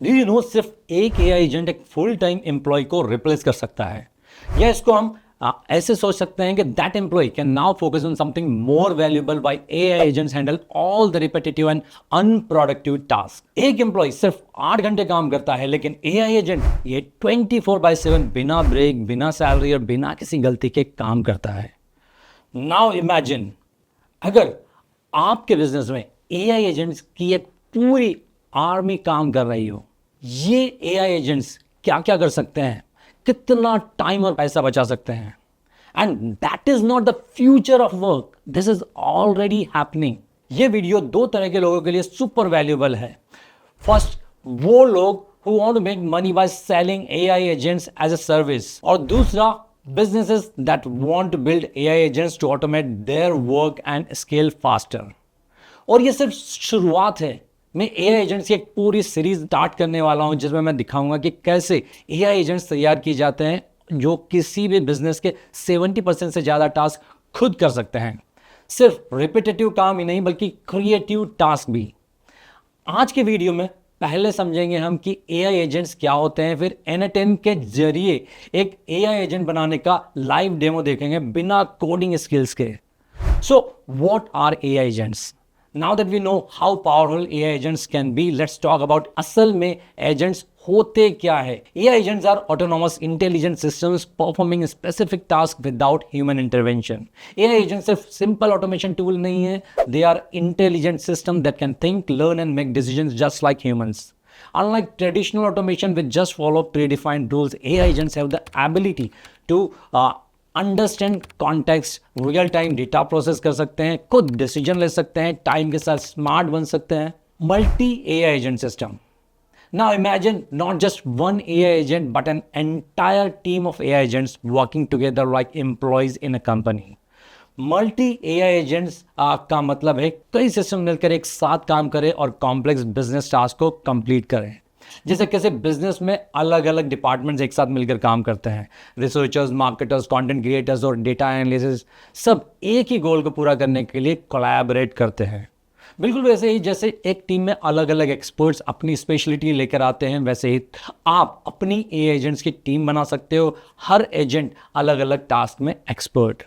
Do you know सिर्फ एक AI agent एक फुल टाइम एम्प्लॉय को रिप्लेस कर सकता है, या इसको हम ऐसे सोच सकते हैं कि that employee can now focus on something more valuable by AI agents handle all the repetitive and unproductive task. एक एम्प्लॉय सिर्फ 8 घंटे काम करता है, लेकिन एआई एजेंट ये 24/7 बिना ब्रेक, बिना सैलरी और बिना किसी गलती के काम करता है। नाउ इमेजिन अगर आपके बिजनेस में एआई एजेंट्स की एक पूरी आर्मी काम कर रही हो। ये एआई एजेंट्स क्या क्या कर सकते हैं, कितना टाइम और पैसा बचा सकते हैं, and that is not the future of work, this is already happening. ये वीडियो दो तरह के लोगों के लिए सुपर वैल्यूएबल है। फर्स्ट, वो लोग who want to make money by selling AI agents as a service, और दूसरा, businesses that want to build AI agents to automate their work and scale faster। और ये सिर्फ शुरुआत है। मैं एआई एजेंट्स की एक पूरी सीरीज स्टार्ट करने वाला हूं, जिसमें मैं दिखाऊंगा कि कैसे एआई एजेंट्स तैयार किए जाते हैं जो किसी भी बिजनेस के 70% से ज़्यादा टास्क खुद कर सकते हैं। सिर्फ रिपीटेटिव काम ही नहीं, बल्कि क्रिएटिव टास्क भी। आज के वीडियो में पहले समझेंगे हम कि एआई एजेंट्स क्या होते हैं, फिर N10 के जरिए एक एआई एजेंट बनाने का लाइव डेमो देखेंगे बिना कोडिंग स्किल्स के। So what are AI agents? Now that we know how powerful AI agents can be, let's talk about असल में agents होते क्या है। AI agents are autonomous intelligent systems performing specific tasks without human intervention। AI agents सिर्फ simple automation tool नहीं है, they are intelligent systems that can think, learn and make decisions just like humans। Unlike traditional automation which just follow predefined rules, AI agents have the ability to understand context, real time data process कर सकते हैं, खुद decision ले सकते हैं, time के साथ smart बन सकते हैं। Multi AI agent system. Now imagine not just one AI agent but an entire team of AI agents working together like employees in a company. Multi AI agents का मतलब है कई सिस्टम मिलकर एक साथ काम करें और कॉम्प्लेक्स बिजनेस टास्क को कंप्लीट करें। जैसे कैसे बिजनेस में अलग अलग डिपार्टमेंट्स एक साथ मिलकर काम करते हैं, रिसर्चर्स, मार्केटर्स, कंटेंट क्रिएटर्स और डेटा एनालिसिस, सब एक ही गोल को पूरा करने के लिए कोलैबोरेट करते हैं। बिल्कुल वैसे ही जैसे एक टीम में अलग अलग एक्सपर्ट्स अपनी स्पेशलिटी लेकर आते हैं, वैसे ही आप अपनी एआई एजेंट्स की टीम बना सकते हो, हर एजेंट अलग अलग टास्क में expert.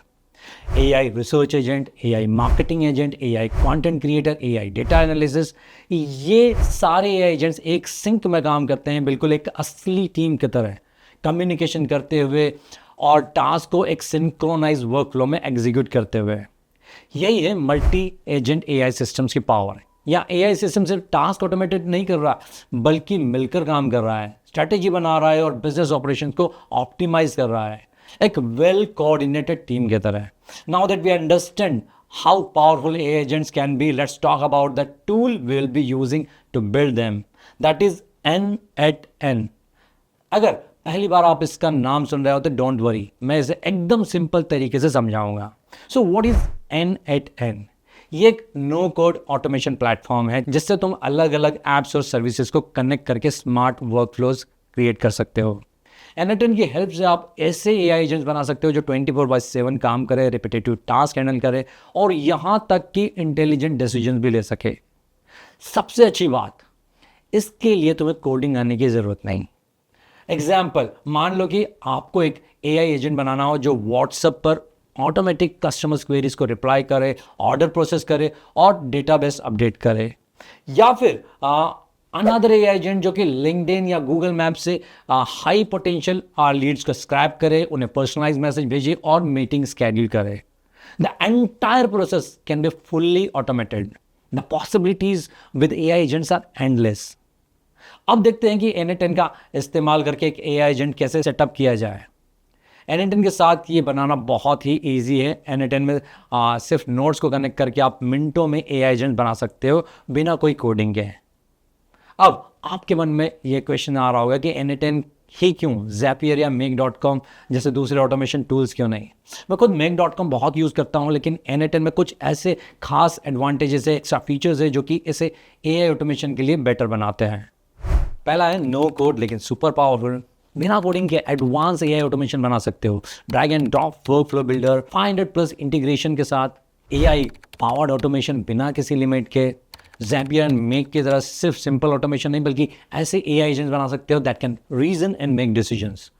AI research agent, AI marketing agent, AI content creator, AI data analysis, ये सारे AI एजेंट्स एक सिंक में काम करते हैं, बिल्कुल एक असली टीम की तरह कम्युनिकेशन करते हुए और टास्क को एक सिंक्रोनाइज वर्कफ्लो में एग्जीक्यूट करते हुए। यही है मल्टी एजेंट AI सिस्टम्स की पावर। या AI सिस्टम सिर्फ टास्क ऑटोमेटेड नहीं कर रहा, बल्कि मिलकर काम कर रहा है, स्ट्रैटेजी बना रहा है और बिजनेस ऑपरेशन को ऑप्टिमाइज कर रहा है, एक वेल कोऑर्डिनेटेड टीम की तरह। Now that we understand how powerful AI agents can be, let's talk about the tool we'll be using to build them. That is N8N। अगर पहली बार आप इसका नाम सुन रहे हो तो डोंट वरी, मैं इसे एकदम सिंपल तरीके से समझाऊंगा। So what is N8N? ये एक नो कोड ऑटोमेशन प्लेटफॉर्म है जिससे तुम अलग अलग एप्स और सर्विसेज को कनेक्ट करके स्मार्ट वर्कफ्लोज क्रिएट कर सकते हो। N8N की हेल्प से आप ऐसे एआई एजेंट्स बना सकते हो जो 24/7 काम करे, रिपीटेटिव टास्क हैंडल करे और यहाँ तक कि इंटेलिजेंट डिसीजन भी ले सके। सबसे अच्छी बात, इसके लिए तुम्हें कोडिंग आने की ज़रूरत नहीं। एग्जाम्पल, मान लो कि आपको एक एआई एजेंट बनाना हो जो व्हाट्सएप पर ऑटोमेटिक कस्टमर्स क्वेरीज को रिप्लाई करे, ऑर्डर प्रोसेस करे और डेटाबेस अपडेट करे, या फिर अनदर एआई एजेंट जो कि लिंक्डइन या गूगल मैप से हाई पोटेंशियल लीड्स को स्क्रैप करे, उन्हें पर्सनलाइज मैसेज भेजे और मीटिंग स्केड्यूल करे। The entire process can be fully automated. The possibilities with AI agents are endless. अब देखते हैं कि N8N का इस्तेमाल करके एक एआई एजेंट कैसे सेटअप किया जाए। N8N के साथ ये बनाना बहुत ही ईजी है। N8N में सिर्फ नोट्स को कनेक्ट करके आप मिनटों में एआई एजेंट बना सकते हो बिना कोई कोडिंग के। अब आपके मन में ये क्वेश्चन आ रहा होगा कि N8N ही क्यों, Zapier या Make.com जैसे दूसरे ऑटोमेशन टूल्स क्यों नहीं? मैं खुद Make.com बहुत यूज़ करता हूँ, लेकिन N8N में कुछ ऐसे खास एडवांटेजेस है, एक्स्ट्रा फीचर्स है जो कि इसे एआई ऑटोमेशन के लिए बेटर बनाते हैं। पहला है नो कोड लेकिन सुपर पावरफुल। बिना कोडिंग के एडवांस एआई ऑटोमेशन बना सकते हो। Drag and drop workflow builder, 500+ integration के साथ एआई पावर्ड ऑटोमेशन बिना किसी लिमिट के। Zapier एंड मेक की तरह सिर्फ सिंपल ऑटोमेशन नहीं बल्कि ऐसे AI एजेंट्स बना सकते हो that can reason and make decisions.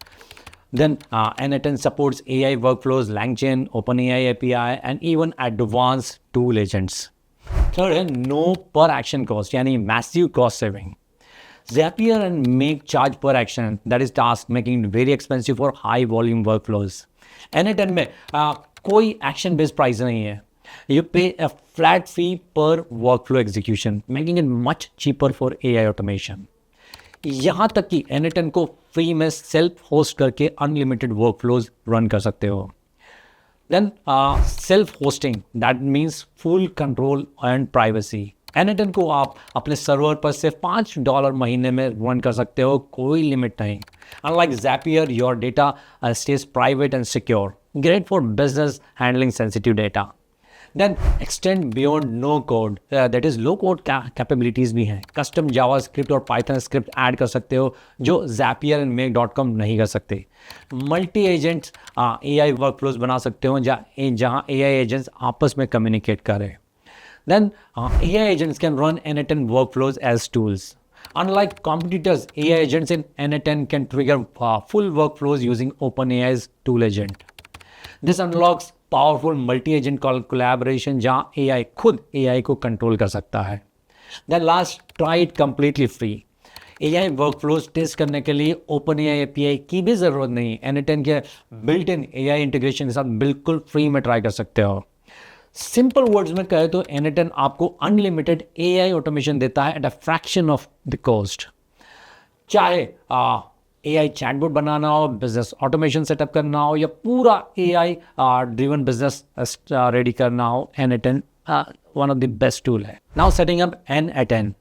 Then N8N supports AI workflows, LangChain, OpenAI API, and even advanced tool agents. Third है no per action cost यानी massive cost saving. Zapier and Make charge per action, that is task, making it very expensive for high volume workflows. N8N में कोई action based price नहीं है. You pay a flat fee per workflow execution, making it much cheaper for AI automation. यहाँ तक कि N8N को free में self host करके अनलिमिटेड वर्कफ्लोज रन कर सकते हो. Then self hosting, that means full control and privacy. N8N को आप अपने सर्वर पर सिर्फ $5 महीने में रन कर सकते हो, कोई लिमिट नहीं. Unlike Zapier, your data stays private and secure. Great for business handling sensitive data. Then extend beyond no code, that is low code capabilities भी हैं. Custom JavaScript और Python script ऐड कर सकते हो जो Zapier and Make.com नहीं कर सकते. मल्टी एजेंट्स AI वर्कफ्लोज बना सकते हो जहाँ AI एजेंट्स आपस में कम्युनिकेट करें. Then AI agents can run N8N workflows as tools. Unlike competitors, AI agents in N8N can trigger full workflows using OpenAI's tool agent. This unlocks powerful multi agent collaboration जहाँ AI खुद AI को control कर सकता है. Then last, try it completely free. AI workflows test करने के लिए OpenAI API की भी ज़रूरत नहीं. N8N के बिल्ट इन AI इंटीग्रेशन के साथ बिल्कुल फ्री में ट्राई कर सकते हो. सिंपल वर्ड्स में कहे तो N8N आपको अनलिमिटेड AI ऑटोमेशन देता है at a fraction of the cost. चाहे AI चैटबॉट बनाना हो, बिजनेस ऑटोमेशन सेटअप करना हो या पूरा AI ड्रिवन बिजनेस रेडी करना हो, N8N one of the best tool है. Now setting up N8N.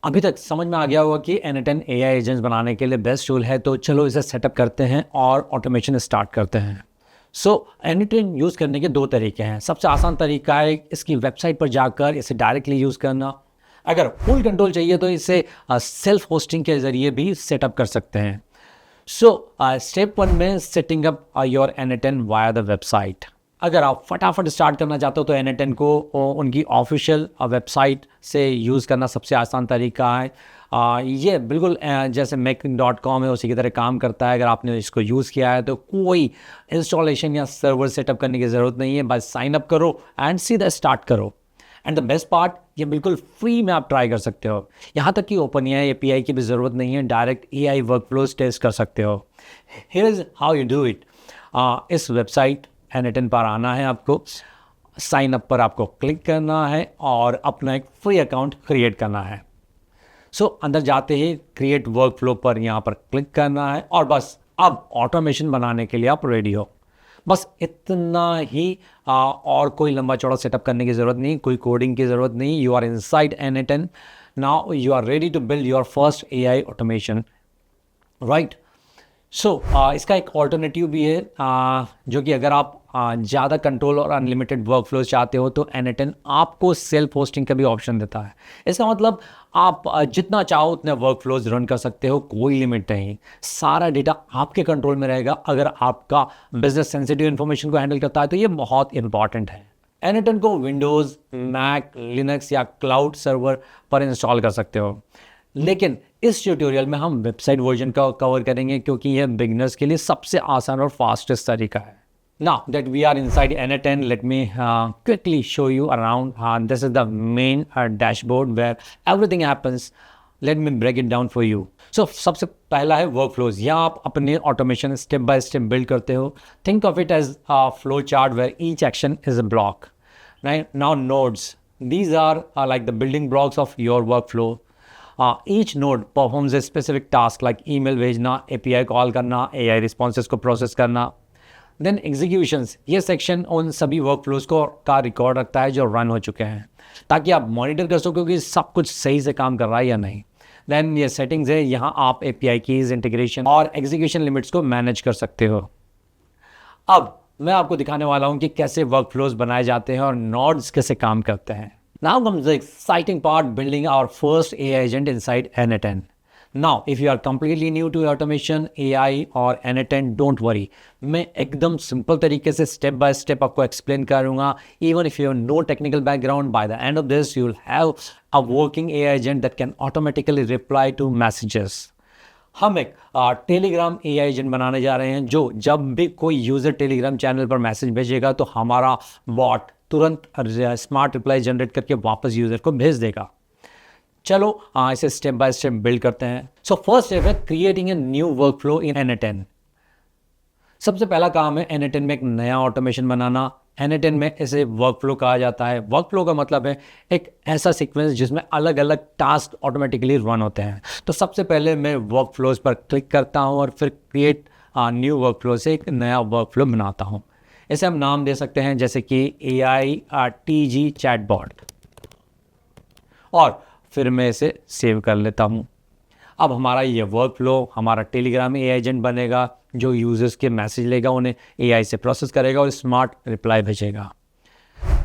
अभी तक समझ में आ गया होगा कि N8N AI एजेंट्स बनाने के लिए बेस्ट टूल है, तो चलो इसे सेटअप करते हैं और ऑटोमेशन स्टार्ट करते हैं. सो N8N यूज़ करने के दो तरीके हैं. सबसे आसान तरीका है इसकी वेबसाइट पर जाकर इसे डायरेक्टली यूज़ करना. अगर फुल कंट्रोल चाहिए तो इसे सेल्फ होस्टिंग के ज़रिए भी सेटअप कर सकते हैं. सो स्टेप 1 में setting up your N8N via the website. अगर आप फटाफट स्टार्ट करना चाहते हो तो N8N को उनकी ऑफिशियल वेबसाइट से यूज़ करना सबसे आसान तरीका है. ये बिल्कुल जैसे Make.com है उसी की तरह काम करता है. अगर आपने इसको यूज़ किया है तो कोई इंस्टॉलेशन या सर्वर सेटअप करने की ज़रूरत नहीं है, बस साइन अप करो एंड सीधा स्टार्ट करो. एंड द बेस्ट पार्ट, ये बिल्कुल फ्री में आप ट्राई कर सकते हो. यहाँ तक कि OpenAI API की भी ज़रूरत नहीं है, डायरेक्ट AI वर्कफ्लोज टेस्ट कर सकते हो. Here is how you do it. इस वेबसाइट N8N पर आना है, आपको साइन अप पर आपको क्लिक करना है और अपना एक फ्री अकाउंट क्रिएट करना है. सो अंदर जाते ही क्रिएट वर्कफ्लो पर यहाँ पर क्लिक करना है और बस अब ऑटोमेशन बनाने के लिए आप रेडी हो. बस इतना ही, और कोई लंबा चौड़ा सेटअप करने की ज़रूरत नहीं, कोई कोडिंग की ज़रूरत नहीं. You are inside N8N. Now you are ready to build your first AI automation, right. So इसका एक ऑल्टरनेटिव भी है, जो कि अगर आप ज़्यादा कंट्रोल और अनलिमिटेड वर्कफ्लोज चाहते हो तो N8N आपको सेल्फ होस्टिंग का भी ऑप्शन देता है. इसका मतलब आप जितना चाहो उतने वर्कफ्लोज रन कर सकते हो, कोई लिमिट नहीं. सारा डेटा आपके कंट्रोल में रहेगा. अगर आपका बिजनेस सेंसिटिव इन्फॉर्मेशन को हैंडल करता है तो ये बहुत इंपॉर्टेंट है. N8N को विंडोज़, मैक, लिनक्स या क्लाउड सर्वर पर इंस्टॉल कर सकते हो. लेकिन इस ट्यूटोरियल में हम वेबसाइट वर्जन का कवर करेंगे क्योंकि यह बिगिनर्स के लिए सबसे आसान और फास्टेस्ट तरीका है. Now that we are inside N8N, let me quickly show you around. This is the main dashboard where everything happens. Let me break it down for you. So सबसे पहला है workflows. यहाँ आप अपने automation step by step build करते हो. Think of it as a flow chart where each action is a block. Right? Now nodes. These are like the building blocks of your workflow. Each node performs a specific task like email भेजना, API call करना, AI responses को process करना. Then executions, ये section उन सभी workflows का record रखता है जो रन हो चुके हैं, ताकि आप मॉनिटर कर सको कि सब कुछ सही से काम कर रहा है या नहीं. देन ये सेटिंग्स है, यहाँ आप API कीज, इंटीग्रेशन और एग्जीक्यूशन लिमिट्स को मैनेज कर सकते हो. अब मैं आपको दिखाने वाला हूँ कि कैसे वर्कफ्लोज बनाए जाते हैं और नोड्स कैसे काम करते हैं. Now comes the exciting part, building our first AI agent inside N8N. Now if you are completely new to automation, AI और N10, डोंट वरी, मैं एकदम सिंपल तरीके से स्टेप बाय स्टेप आपको एक्सप्लेन करूंगा. Even if you have no technical background, by the end of this you will have a working AI agent that can automatically reply to messages. हम एक Telegram AI agent बनाने जा रहे हैं जो जब भी कोई यूज़र टेलीग्राम चैनल पर मैसेज भेजेगा तो हमारा बॉट तुरंत स्मार्ट रिप्लाई जनरेट करके वापस यूज़र को भेज देगा. चलो इसे स्टेप बाय स्टेप बिल्ड करते हैं. सो फर्स्ट स्टेप है creating a new work flow in N10. सबसे पहला काम है N10 में एक नया ऑटोमेशन बनाना. N10 में इसे वर्क फ्लो कहा जाता है. वर्क फ्लो का मतलब है एक ऐसा सीक्वेंस जिसमें अलग अलग टास्क ऑटोमेटिकली रन होते हैं. तो सबसे पहले मैं वर्क फ्लोज पर क्लिक करता हूँ और फिर क्रिएट न्यू वर्क फ्लो से एक नया वर्क फ्लो बनाता हूँ. इसे हम नाम दे सकते हैं जैसे कि AI-TG चैटबॉट, और फिर मैं इसे सेव कर लेता हूँ. अब हमारा ये वर्क फ्लो हमारा टेलीग्राम एआई एजेंट बनेगा जो यूजर्स के मैसेज लेगा, उन्हें एआई से प्रोसेस करेगा और स्मार्ट रिप्लाई भेजेगा.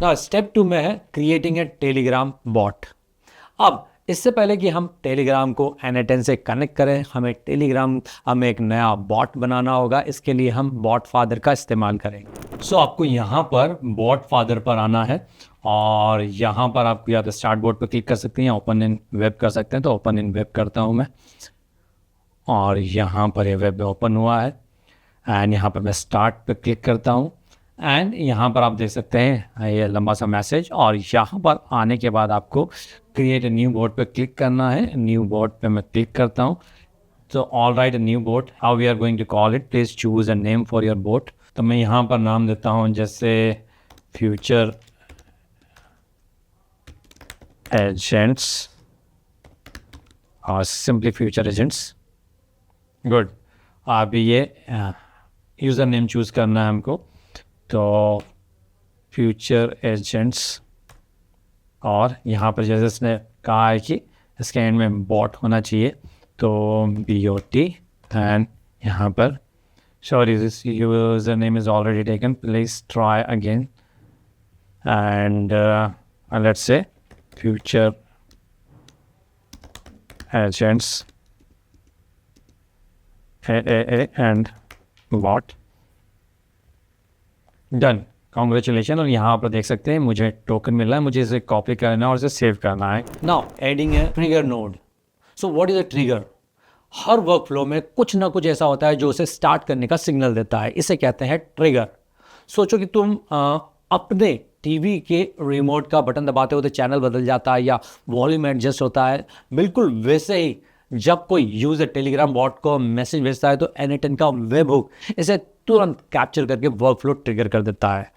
ना स्टेप 2 में है क्रिएटिंग ए टेलीग्राम बॉट. अब इससे पहले कि हम टेलीग्राम को N10 से कनेक्ट करें, हमें एक नया बॉट बनाना होगा. इसके लिए हम बॉट फादर का इस्तेमाल करेंगे. सो आपको यहाँ पर बॉट फादर पर आना है और यहाँ पर आप या तो स्टार्ट बोर्ड पर क्लिक कर सकते हैं, ओपन इन वेब कर सकते हैं. तो ओपन इन वेब करता हूँ मैं, और यहाँ पर ये वेब ओपन हुआ है. एंड यहाँ पर मैं स्टार्ट पे क्लिक करता हूँ एंड यहाँ पर आप देख सकते हैं ये लंबा सा मैसेज. और यहाँ पर आने के बाद आपको क्रिएट ए न्यू बोर्ड पे क्लिक करना है. न्यू बोर्ड पे मैं क्लिक करता हूँ. तो all right, new board, how we are going to call it, please choose a name for your board. तो मैं यहाँ पर नाम देता हूँ जैसे फ्यूचर एजेंट्स और सिंपली फ्यूचर एजेंट्स. गुड. अभी ये यूज़र नेम चूज़ करना है हमको. तो फ्यूचर एजेंट्स, और यहाँ पर जैसे इसने कहा है कि इसके एंड में बॉट होना चाहिए, तो BOT. एंड यहाँ पर sorry this user name is already taken, please try again. And let's say future agents and bot. Done, congratulation. और यहाँ पर देख सकते हैं मुझे टोकन मिला है. मुझे इसे कॉपी करना है और इसे सेव करना है. Now adding A trigger node. So what is a trigger? Her work flow में कुछ ना कुछ ऐसा होता है जो उसे स्टार्ट करने का सिग्नल देता है. इसे कहते हैं ट्रिगर. सोचो कि तुम अपने टीवी के रिमोट का बटन दबाते हो तो चैनल बदल जाता है या वॉल्यूम एडजस्ट होता है. बिल्कुल वैसे ही जब कोई यूज़र टेलीग्राम बॉट को मैसेज भेजता है तो N10 का वेब हुक इसे तुरंत कैप्चर करके वर्क फ्लो ट्रिगर कर देता है.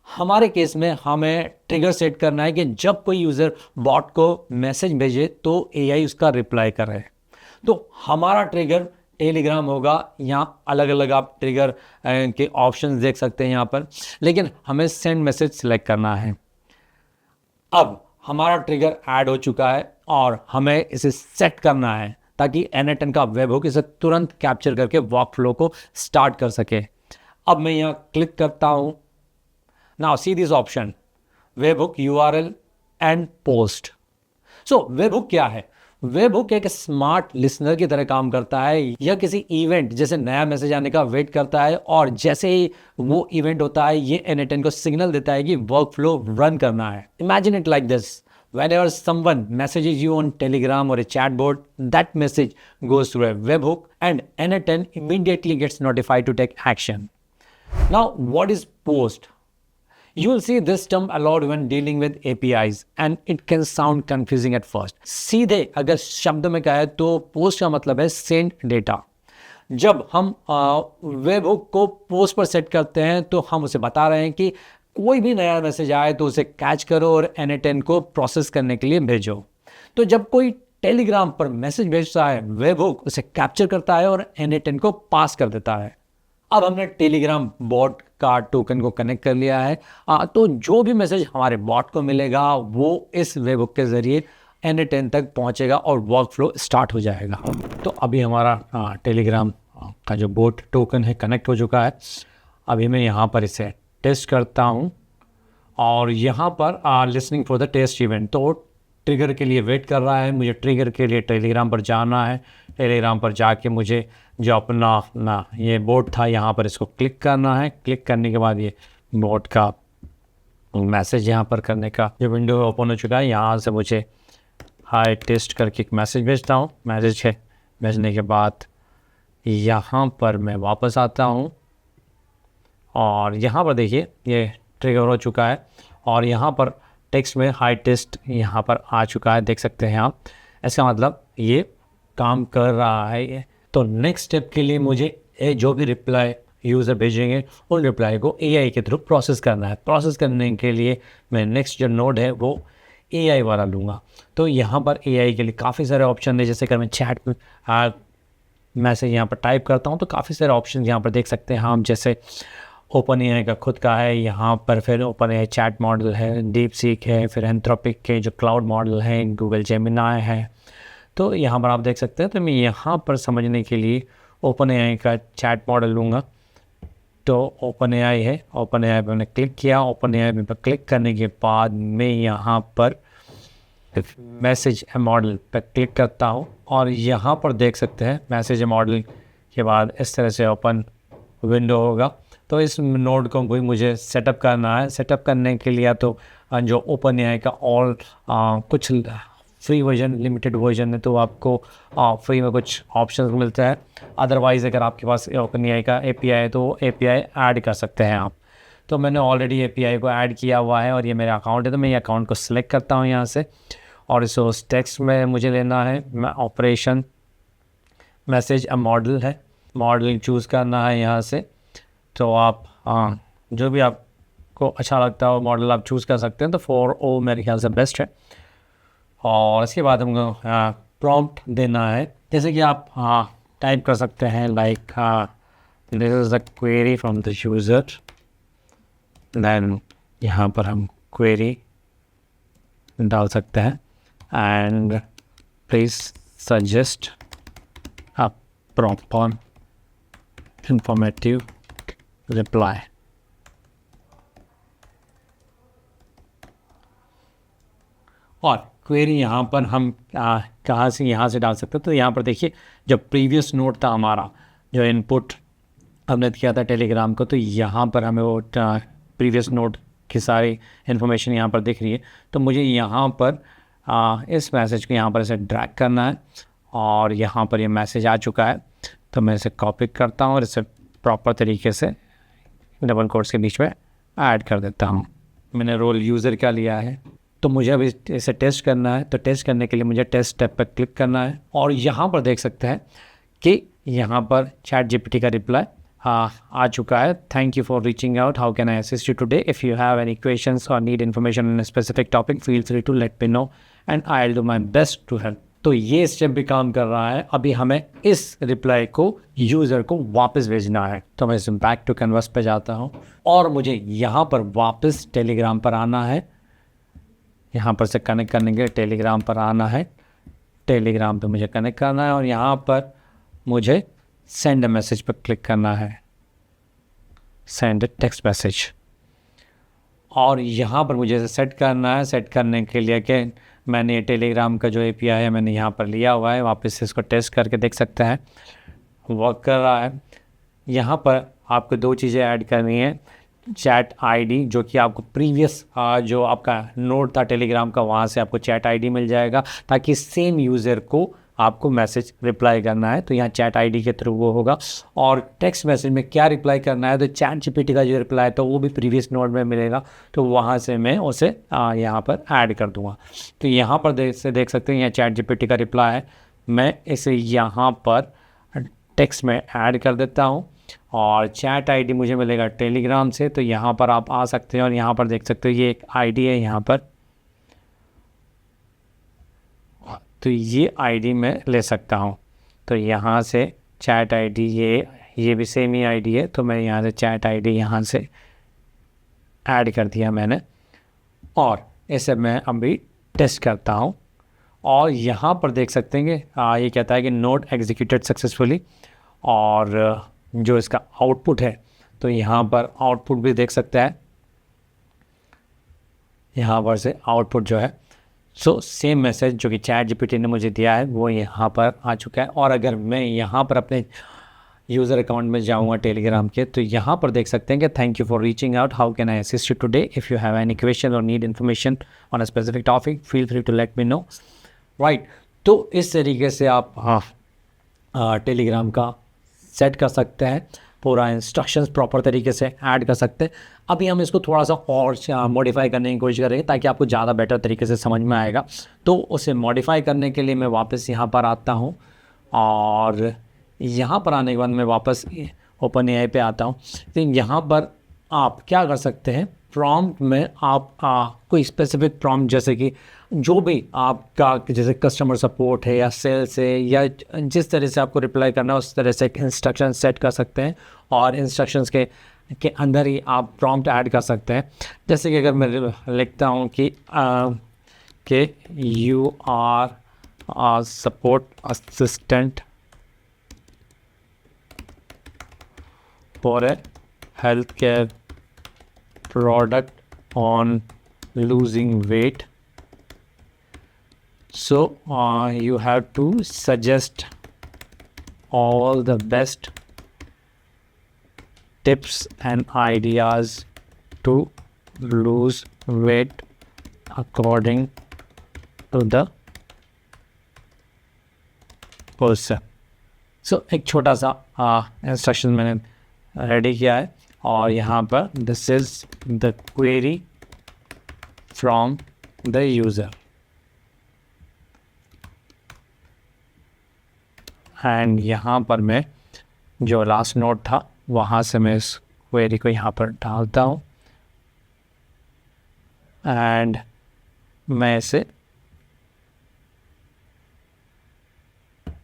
हमारे केस में हमें ट्रिगर सेट करना है कि जब कोई यूज़र बॉट को मैसेज भेजे तो एआई उसका रिप्लाई करे. तो हमारा ट्रिगर टेलीग्राम होगा. यहाँ अलग अलग आप ट्रिगर के ऑप्शंस देख सकते हैं यहाँ पर, लेकिन हमें सेंड मैसेज सिलेक्ट करना है. अब हमारा ट्रिगर ऐड हो चुका है और हमें इसे सेट करना है ताकि N10 का वेब हुक इसे तुरंत कैप्चर करके वर्क फ्लो को स्टार्ट कर सके. अब मैं यहाँ क्लिक करता हूँ. Now see this option, web hook, URL and post. So web hook क्या है? वेब हुक एक स्मार्ट लिसनर की तरह काम करता है. यह किसी इवेंट जैसे नया मैसेज आने का वेट करता है और जैसे ही वो इवेंट होता है ये N10 को सिग्नल देता है कि वर्क फ्लो रन करना है. Imagine it like this. Whenever someone messages you on Telegram or a chat board, that message goes through a webhook and N10 immediately gets notified to take action. Now, what is post? You will see this term a lot when dealing with APIs and it can sound confusing at first. सीधे अगर शब्द में कहे तो post का मतलब है send data. जब हम वेब हुक को पोस्ट पर सेट करते हैं तो हम उसे बता रहे हैं कि कोई भी नया मैसेज आए तो उसे कैच करो और N10 को प्रोसेस करने के लिए भेजो. तो जब कोई टेलीग्राम पर मैसेज भेजता है वेब हुक उसे कैप्चर करता है और N10 को पास कर देता है. अब हमने टेलीग्राम बॉट का टोकन को कनेक्ट कर लिया है. तो जो भी मैसेज हमारे बॉट को मिलेगा वो इस वेब हुक के ज़रिए N10 तक पहुंचेगा और वर्क फ्लो स्टार्ट हो जाएगा. तो अभी हमारा टेलीग्राम का जो बॉट टोकन है कनेक्ट हो चुका है. अभी मैं यहाँ पर इसे टेस्ट करता हूँ और यहाँ पर listening for the test event. तो ट्रिगर के लिए वेट कर रहा है। मुझे ट्रिगर के लिए टेलीग्राम पर जाना है। टेलीग्राम पर जाके मुझे जो अपना ये बोर्ड था यहाँ पर इसको क्लिक करना है। क्लिक करने के बाद ये बोर्ड का मैसेज यहाँ पर करने का जो विंडो ओपन हो चुका है, यहाँ से मुझे हाई टेस्ट करके एक मैसेज भेजता हूँ। मैसेज है भेजने के बाद यहाँ पर मैं वापस आता हूँ और यहाँ पर देखिए ये ट्रिगर हो चुका है और यहाँ पर टेक्स्ट में हाई टेस्ट यहाँ पर आ चुका है, देख सकते हैं आप। इसका मतलब ये काम कर रहा है ये। तो नेक्स्ट स्टेप के लिए मुझे जो भी रिप्लाई यूज़र भेजेंगे उन रिप्लाई को एआई के थ्रू प्रोसेस करना है। प्रोसेस करने के लिए मैं नेक्स्ट जो नोड है वो एआई वाला लूँगा। तो यहाँ पर एआई के लिए काफ़ी सारे ऑप्शन है। जैसे कि मैं चैट मैसेज यहाँ पर टाइप करता हूँ तो काफ़ी सारे ऑप्शन यहाँ पर देख सकते हैं हम। जैसे ओपन एआई का खुद का है यहाँ पर, फिर ओपन एआई चैट मॉडल है, डीप सीक है, फिर एंथ्रोपिक के जो क्लाउड मॉडल है, गूगल जेमिनाई है। तो यहाँ पर आप देख सकते हैं। तो मैं यहाँ पर समझने के लिए ओपन एआई का चैट मॉडल लूँगा। तो ओपन एआई है, ओपन एआई पर मैंने क्लिक किया। ओपन एआई पर क्लिक करने के बाद मैं यहाँ पर मैसेज मॉडल पर क्लिक करता हूँ और यहाँ पर देख सकते हैं मैसेज मॉडल के बाद इस तरह से ओपन विंडो होगा। तो इस नोड को भी मुझे सेटअप करना है। सेटअप करने के लिए तो जो ओपन एआई का और कुछ फ्री वर्जन, लिमिटेड वर्जन है तो आपको फ्री में कुछ ऑप्शंस मिलता है। अदरवाइज़ अगर आपके पास ओपन एआई का एपीआई है तो एपीआई ऐड कर सकते हैं आप। तो मैंने ऑलरेडी एपीआई को ऐड किया हुआ है और ये मेरा अकाउंट है। तो मैं ये अकाउंट को सिलेक्ट करता हूँ यहाँ से और इस उस टेक्स्ट में मुझे लेना है ऑपरेशन मैसेज मॉडल है, मॉडल चूज़ करना है यहाँ से। तो आप जो भी आपको अच्छा लगता हो मॉडल आप चूज़ कर सकते हैं। तो 4O मेरे ख्याल से बेस्ट है। और इसके बाद हमको प्रॉम्प्ट देना है। जैसे कि आप टाइप कर सकते हैं like this is the query from the user. Then यहाँ पर हम क्वेरी डाल सकते हैं and please suggest a proper informative reply. और क्वेरी यहाँ पर हम कहाँ से यहाँ से डाल सकते हैं। तो यहाँ पर देखिए जो प्रीवियस नोट था हमारा, जो इनपुट हमने किया था टेलीग्राम को, तो यहाँ पर हमें वो प्रीवियस नोट की सारी इन्फॉर्मेशन यहाँ पर दिख रही है। तो मुझे यहाँ पर इस मैसेज को यहाँ पर इसे ड्रैग करना है और यहाँ पर ये मैसेज आ चुका है। तो मैं इसे कॉपी करता हूँ और इसे प्रॉपर तरीके से डबल कोट्स के बीच में ऐड कर देता हूँ। मैंने रोल यूज़र का लिया है तो मुझे अब इसे टेस्ट करना है। तो टेस्ट करने के लिए मुझे टेस्ट टैब पर क्लिक करना है और यहाँ पर देख सकते हैं कि यहाँ पर चैट जीपीटी का रिप्लाई आ चुका है। Thank you for reaching out, how can I assist you today, if you have any questions or need information in specific topic feel free to let me know and I will do my best to help. तो ये step भी काम कर रहा है। अभी हमें इस रिप्लाई को यूज़र को वापस भेजना है। तो मैं इस बैक टू कैनवास पे जाता हूँ और मुझे यहाँ पर वापस टेलीग्राम पर आना है। यहाँ पर से कनेक्ट करने के लिए टेलीग्राम पर आना है। टेलीग्राम पे मुझे कनेक्ट करना है और यहाँ पर मुझे सेंड मैसेज पर क्लिक करना है, सेंड टेक्स्ट मैसेज। और यहाँ पर मुझे सेट करना है। सेट करने के लिए कि मैंने टेलीग्राम का जो एपीआई है मैंने यहाँ पर लिया हुआ है। वापस से इसको टेस्ट करके देख सकते हैं वर्क कर रहा है। यहाँ पर आपको दो चीज़ें ऐड करनी है। चैट आईडी जो कि आपको प्रीवियस जो आपका नोट था टेलीग्राम का वहाँ से आपको चैट आईडी मिल जाएगा ताकि सेम यूज़र को आपको मैसेज रिप्लाई करना है तो यहाँ चैट आईडी के थ्रू वो होगा। और टेक्स्ट मैसेज में क्या रिप्लाई करना है तो चैट जीपीटी का जो रिप्लाई तो वो भी प्रीवियस नोट में मिलेगा तो वहाँ से मैं उसे यहाँ पर ऐड कर दूँगा। तो यहाँ पर देख सकते हैं यहाँ चैट जीपीटी का रिप्लाई है। मैं इसे यहाँ पर टेक्स्ट में ऐड कर देता हूँ और चैट आईडी मुझे मिलेगा टेलीग्राम से। तो यहाँ पर आप आ सकते हैं और यहाँ पर देख सकते हो ये एक आईडी है यहाँ पर। तो ये आईडी मैं ले सकता हूँ। तो यहाँ से चैट आईडी ये भी सेम ही आईडी है। तो मैं यहाँ से चैट आईडी यहाँ से ऐड कर दिया मैंने और इसे मैं अभी टेस्ट करता हूँ। और यहाँ पर देख सकते हैं कि ये कहता है कि नोट एग्जीक्यूटेड सक्सेसफुली और जो इसका आउटपुट है तो यहाँ पर आउटपुट भी देख सकते हैं। यहाँ पर से आउटपुट जो है सो सेम मैसेज जो कि चैट जीपीटी ने मुझे दिया है वो यहाँ पर आ चुका है। और अगर मैं यहाँ पर अपने यूज़र अकाउंट में जाऊँगा टेलीग्राम के, तो यहाँ पर देख सकते हैं कि thank you for reaching out, how can I assist you today, if you have any question or need information on a specific topic feel free to let me know, right. तो इस तरीके से आप टेलीग्राम का set कर सकते हैं, पूरा इंस्ट्रक्शंस प्रॉपर तरीके से ऐड कर सकते हैं। अभी हम इसको थोड़ा सा और मॉडिफाई करने की कोशिश करेंगे ताकि आपको ज़्यादा बेटर तरीके से समझ में आएगा। तो उसे मॉडिफाई करने के लिए मैं वापस यहाँ पर आता हूँ, और यहाँ पर आने के बाद मैं वापस ओपन एआई पे आता हूँ। तो यहाँ पर आप क्या कर सकते हैं, प्रॉम्प्ट में आप कोई स्पेसिफिक प्रॉम्प्ट, जैसे कि जो भी आपका जैसे कस्टमर सपोर्ट है या सेल्स है या जिस तरह से आपको रिप्लाई करना है उस तरह से इंस्ट्रक्शन सेट कर सकते हैं, और इंस्ट्रक्शंस के अंदर ही आप प्रॉम्प्ट ऐड कर सकते हैं। जैसे कि अगर मैं लिखता हूँ कि you are support assistant for a health care product on losing weight, so you have to suggest all the best tips and ideas to lose weight according to the person. So एक छोटा सा instruction मैंने ready किया है, और यहाँ पर this is the query from the user, and यहाँ पर मैं जो लास्ट नोट था वहाँ से मैं इस क्वेरी को यहाँ पर डालता हूँ, एंड मैं इसे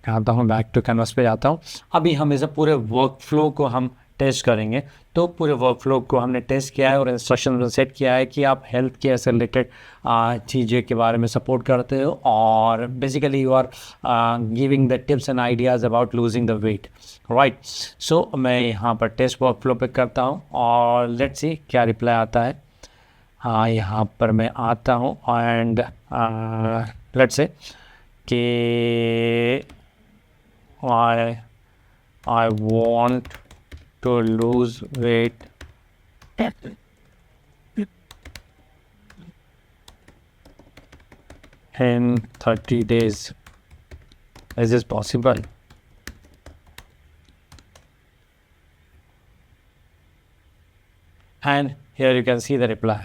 आता हूँ, बैक टू कैनवास पे जाता हूँ। अभी हम इसे पूरे वर्क फ्लो को हम टेस्ट करेंगे। तो पूरे वर्क फ्लो को हमने टेस्ट किया है और इंस्ट्रक्शन सेट किया है कि आप हेल्थ केयर से रिलेटेड चीज़ें के बारे में सपोर्ट करते हो, और basically you are giving the tips and ideas about losing the weight, right. So मैं यहाँ पर टेस्ट वर्क फ्लो पे करता हूँ, और लेट्स सी क्या रिप्लाई आता है। यहाँ पर मैं आता हूँ, एंड लेट्स से कि I want to lose weight in 30 days. Is this possible? And here you can see the reply.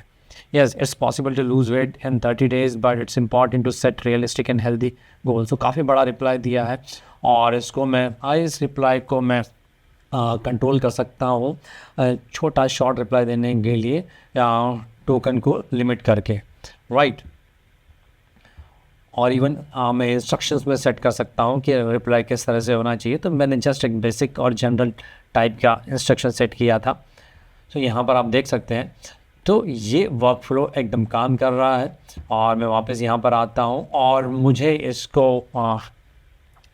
Yes, it's possible to lose weight in 30 days, but it's important to set realistic and healthy goals. So काफ़ी बड़ा reply दिया है, और इसको मैं इस reply को मैं कंट्रोल कर सकता हूँ छोटा शॉर्ट रिप्लाई देने के लिए टोकन को लिमिट करके, राइट। और इवन मैं इंस्ट्रक्शंस में सेट कर सकता हूँ कि रिप्लाई किस तरह से होना चाहिए। तो मैंने जस्ट एक बेसिक और जनरल टाइप का इंस्ट्रक्शन सेट किया था। तो यहाँ पर आप देख सकते हैं, तो ये वर्क फ्लो एकदम काम कर रहा है। और मैं वापस यहाँ पर आता हूँ, और मुझे इसको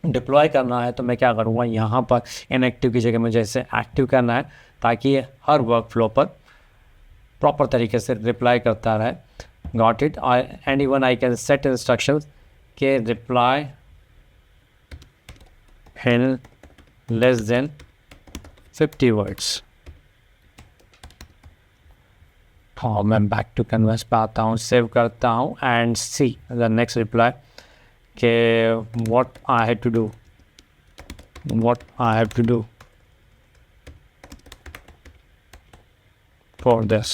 डिप्लॉय करना है। तो मैं क्या करूँगा, यहाँ पर इनएक्टिव की जगह मुझे इसे एक्टिव करना है, ताकि ये हर वर्क फ्लो पर प्रॉपर तरीके से रिप्लाई करता रहे। Got it. And even I can set instructions के reply in less than 50 words. हाँ, मैं बैक टू कैनवास पे आता हूँ, सेव करता हूँ, and see the next reply के what I have to do for this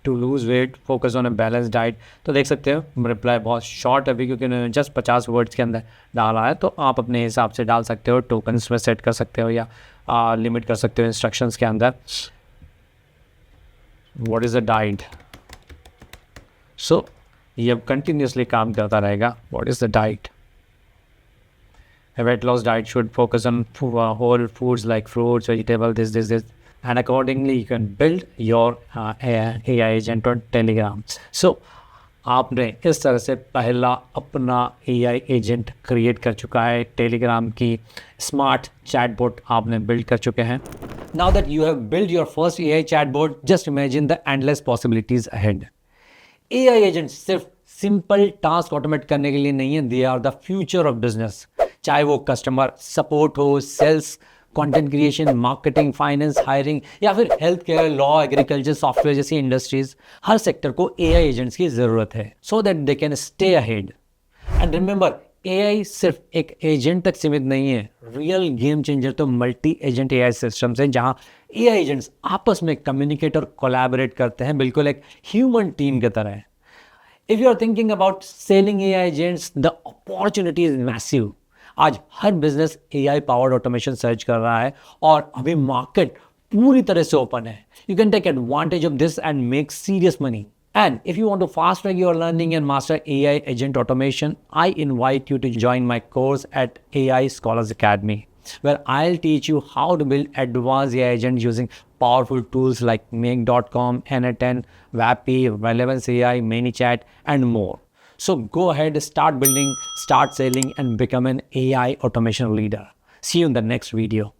to lose weight, focus on a balanced diet। तो देख सकते हो रिप्लाई बहुत शॉर्ट है अभी, क्योंकि उन्होंने जस्ट 50 वर्ड्स के अंदर डाला है। तो आप अपने हिसाब से डाल सकते हो, टोकन्स में सेट कर सकते हो, या लिमिट कर सकते हो इंस्ट्रक्शंस के अंदर। What is the diet? सो ये अब कंटिन्यूसली काम करता रहेगा। What is the diet? A weight loss diet should focus on whole foods like fruits, vegetables, this, and accordingly you can build your AI agent on Telegram. So आपने इस तरह से पहला अपना AI एजेंट क्रिएट कर चुका है। Telegram की स्मार्ट चैटबॉट आपने बिल्ड कर चुके हैं। Now that you have built your first AI chatbot, just imagine the endless possibilities ahead. AI agents सिर्फ सिंपल टास्क ऑटोमेट करने के लिए नहीं है, they are the future of business. चाहे वो कस्टमर सपोर्ट हो, sales, content creation, marketing, finance, hiring या फिर health care, law, agriculture, software जैसी इंडस्ट्रीज, हर सेक्टर को AI एजेंट्स की जरूरत है so that they can stay ahead. And remember, AI सिर्फ एक एजेंट तक सीमित नहीं है. रियल गेम चेंजर तो मल्टी एजेंट AI सिस्टम्स हैं जहां AI एजेंट्स आपस में कम्युनिकेट और कोलैबोरेट करते हैं, बिल्कुल एक ह्यूमन टीम की तरह. If you are thinking about selling AI agents, the opportunity is massive. आज हर business AI powered automation search कर रहा है और अभी मार्केट पूरी तरह से ओपन है. You can take advantage of this and make serious money. And if you want to fast track your learning and master AI agent automation, I invite you to join my course at AI Scholars Academy, where I'll teach you how to build advanced AI agents using powerful tools like Make.com, N10, Wappy, Relevance AI, ManyChat, and more. So go ahead, start building, start selling, and become an AI automation leader. See you in the next video.